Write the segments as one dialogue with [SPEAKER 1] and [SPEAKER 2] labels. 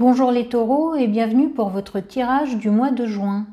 [SPEAKER 1] Bonjour les taureaux et bienvenue pour votre tirage du mois de juin.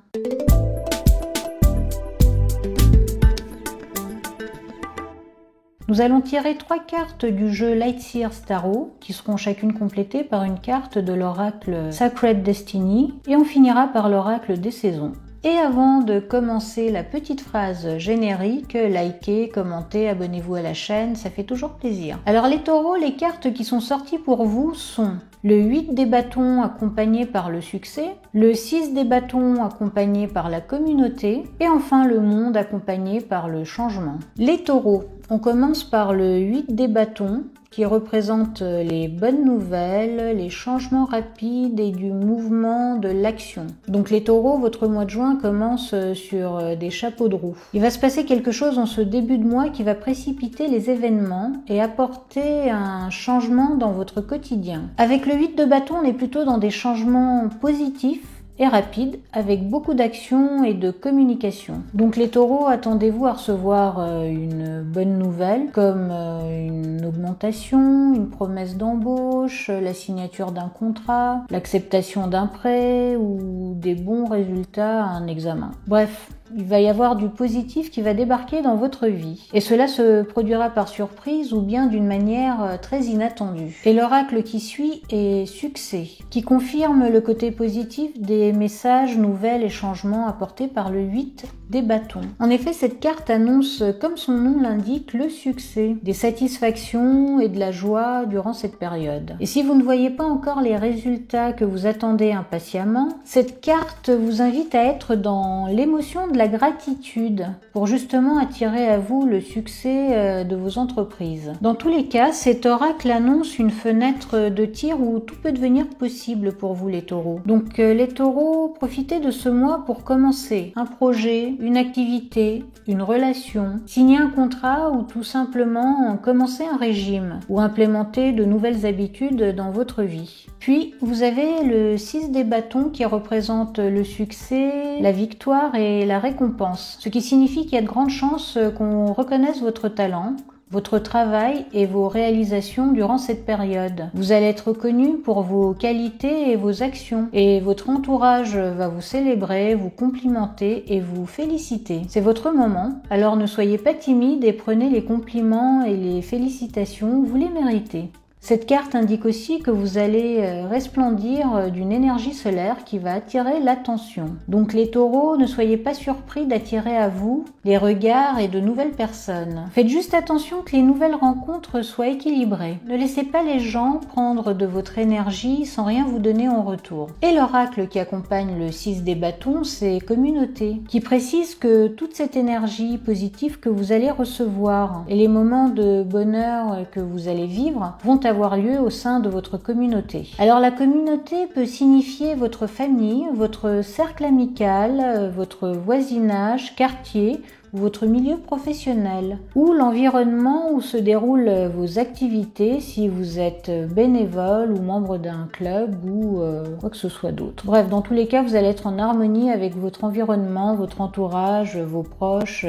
[SPEAKER 1] Nous allons tirer 3 cartes du jeu Lightseers Tarot qui seront chacune complétées par une carte de l'oracle Sacred Destiny et on finira par l'oracle des saisons. Et avant de commencer la petite phrase générique, likez, commentez, abonnez-vous à la chaîne, ça fait toujours plaisir. Alors les taureaux, les cartes qui sont sorties pour vous sont le 8 des bâtons accompagné par le succès, le 6 des bâtons accompagné par la communauté et enfin le monde accompagné par le changement. Les taureaux, on commence par le 8 des bâtons qui représente les bonnes nouvelles, les changements rapides et du mouvement, de l'action. Donc les taureaux, votre mois de juin commence sur des chapeaux de roue. Il va se passer quelque chose en ce début de mois qui va précipiter les événements et apporter un changement dans votre quotidien. Avec le 8 de bâton, on est plutôt dans des changements positifs et rapide, avec beaucoup d'action et de communication. Donc les taureaux, attendez-vous à recevoir une bonne nouvelle, comme une augmentation, une promesse d'embauche, la signature d'un contrat, l'acceptation d'un prêt ou des bons résultats à un examen. Bref, il va y avoir du positif qui va débarquer dans votre vie. Et cela se produira par surprise ou bien d'une manière très inattendue. Et l'oracle qui suit est succès, qui confirme le côté positif des messages, nouvelles et changements apportés par le 8 des bâtons. En effet, cette carte annonce, comme son nom l'indique, le succès, des satisfactions et de la joie durant cette période. Et si vous ne voyez pas encore les résultats que vous attendez impatiemment, cette carte vous invite à être dans l'émotion de la gratitude pour justement attirer à vous le succès de vos entreprises. Dans tous les cas, cet oracle annonce une fenêtre de tir où tout peut devenir possible pour vous les taureaux. Donc les taureaux, profitez de ce mois pour commencer un projet, une activité, une relation, signer un contrat ou tout simplement commencer un régime ou implémenter de nouvelles habitudes dans votre vie. Puis, vous avez le 6 des bâtons qui représente le succès, la victoire et la récompense. Ce qui signifie qu'il y a de grandes chances qu'on reconnaisse votre talent, votre travail et vos réalisations durant cette période. Vous allez être reconnu pour vos qualités et vos actions et votre entourage va vous célébrer, vous complimenter et vous féliciter. C'est votre moment, alors ne soyez pas timide et prenez les compliments et les félicitations, vous les méritez. Cette carte indique aussi que vous allez resplendir d'une énergie solaire qui va attirer l'attention. Donc les taureaux, ne soyez pas surpris d'attirer à vous les regards et de nouvelles personnes. Faites juste attention que les nouvelles rencontres soient équilibrées. Ne laissez pas les gens prendre de votre énergie sans rien vous donner en retour. Et l'oracle qui accompagne le 6 des bâtons, c'est communauté, qui précise que toute cette énergie positive que vous allez recevoir et les moments de bonheur que vous allez vivre vont avoir lieu au sein de votre communauté. Alors la communauté peut signifier votre famille, votre cercle amical, votre voisinage, quartier, ou votre milieu professionnel, ou l'environnement où se déroulent vos activités si vous êtes bénévole ou membre d'un club ou quoi que ce soit d'autre. Bref, dans tous les cas, vous allez être en harmonie avec votre environnement, votre entourage, vos proches,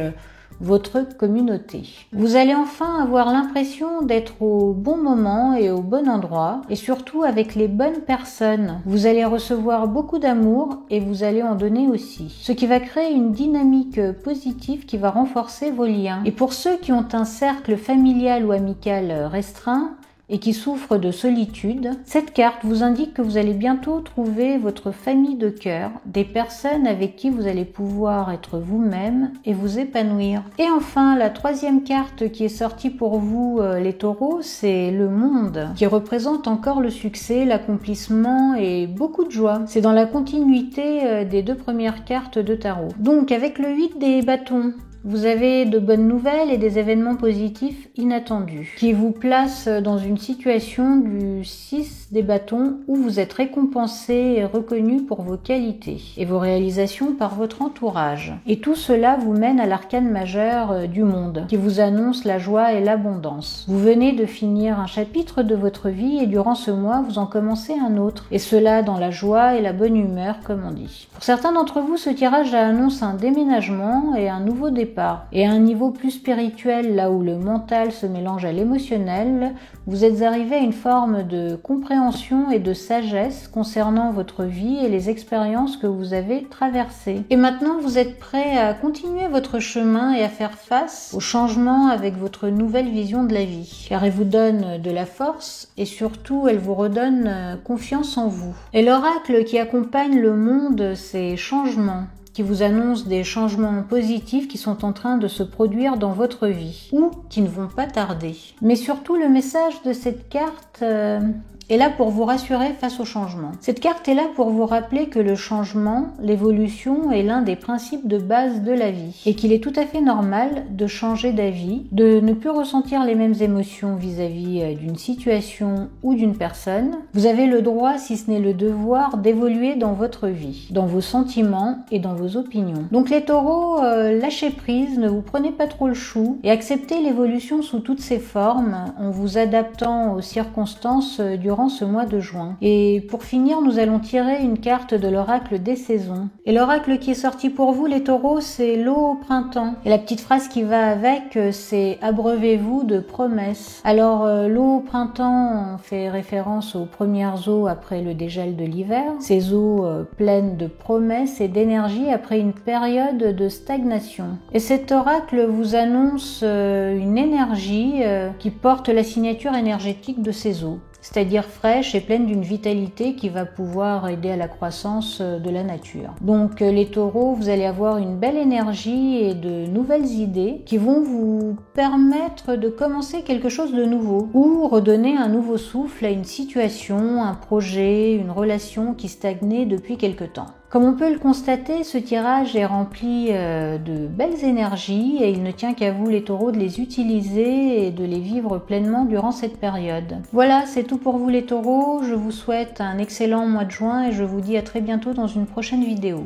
[SPEAKER 1] votre communauté. Vous allez enfin avoir l'impression d'être au bon moment et au bon endroit et surtout avec les bonnes personnes. Vous allez recevoir beaucoup d'amour et vous allez en donner aussi. Ce qui va créer une dynamique positive qui va renforcer vos liens. Et pour ceux qui ont un cercle familial ou amical restreint, et qui souffrent de solitude, cette carte vous indique que vous allez bientôt trouver votre famille de cœur, des personnes avec qui vous allez pouvoir être vous-même et vous épanouir. Et enfin, la troisième carte qui est sortie pour vous, les taureaux, c'est le monde, qui représente encore le succès, l'accomplissement et beaucoup de joie. C'est dans la continuité des 2 premières cartes de tarot. Donc, avec le 8 des bâtons, vous avez de bonnes nouvelles et des événements positifs inattendus qui vous placent dans une situation du 6 des bâtons où vous êtes récompensé et reconnu pour vos qualités et vos réalisations par votre entourage. Et tout cela vous mène à l'arcane majeur du monde qui vous annonce la joie et l'abondance. Vous venez de finir un chapitre de votre vie et durant ce mois, vous en commencez un autre. Et cela dans la joie et la bonne humeur, comme on dit. Pour certains d'entre vous, ce tirage annonce un déménagement et un nouveau départ départ. Et à un niveau plus spirituel, là où le mental se mélange à l'émotionnel, vous êtes arrivé à une forme de compréhension et de sagesse concernant votre vie et les expériences que vous avez traversées. Et maintenant, vous êtes prêt à continuer votre chemin et à faire face aux changements avec votre nouvelle vision de la vie. Car elle vous donne de la force et surtout, elle vous redonne confiance en vous. Et l'oracle qui accompagne le monde, ces changements, qui vous annonce des changements positifs qui sont en train de se produire dans votre vie ou qui ne vont pas tarder. Mais surtout, le message de cette carte est là pour vous rassurer face au changement. Cette carte est là pour vous rappeler que le changement, l'évolution est l'un des principes de base de la vie et qu'il est tout à fait normal de changer d'avis, de ne plus ressentir les mêmes émotions vis-à-vis d'une situation ou d'une personne. Vous avez le droit, si ce n'est le devoir, d'évoluer dans votre vie, dans vos sentiments et dans vos opinions. Donc les taureaux, lâchez prise, ne vous prenez pas trop le chou et acceptez l'évolution sous toutes ses formes en vous adaptant aux circonstances durant ce mois de juin. Et pour finir, nous allons tirer une carte de l'oracle des saisons. Et l'oracle qui est sorti pour vous, les taureaux, c'est l'eau au printemps. Et la petite phrase qui va avec, c'est « abreuvez-vous de promesses ». Alors, l'eau au printemps fait référence aux premières eaux après le dégel de l'hiver. Ces eaux pleines de promesses et d'énergie après une période de stagnation. Et cet oracle vous annonce une énergie qui porte la signature énergétique de ces eaux, c'est-à-dire fraîche et pleine d'une vitalité qui va pouvoir aider à la croissance de la nature. Donc les taureaux, vous allez avoir une belle énergie et de nouvelles idées qui vont vous permettre de commencer quelque chose de nouveau ou redonner un nouveau souffle à une situation, un projet, une relation qui stagnait depuis quelque temps. Comme on peut le constater, ce tirage est rempli de belles énergies et il ne tient qu'à vous les taureaux de les utiliser et de les vivre pleinement durant cette période. Voilà, c'est tout pour vous les taureaux. Je vous souhaite un excellent mois de juin et je vous dis à très bientôt dans une prochaine vidéo.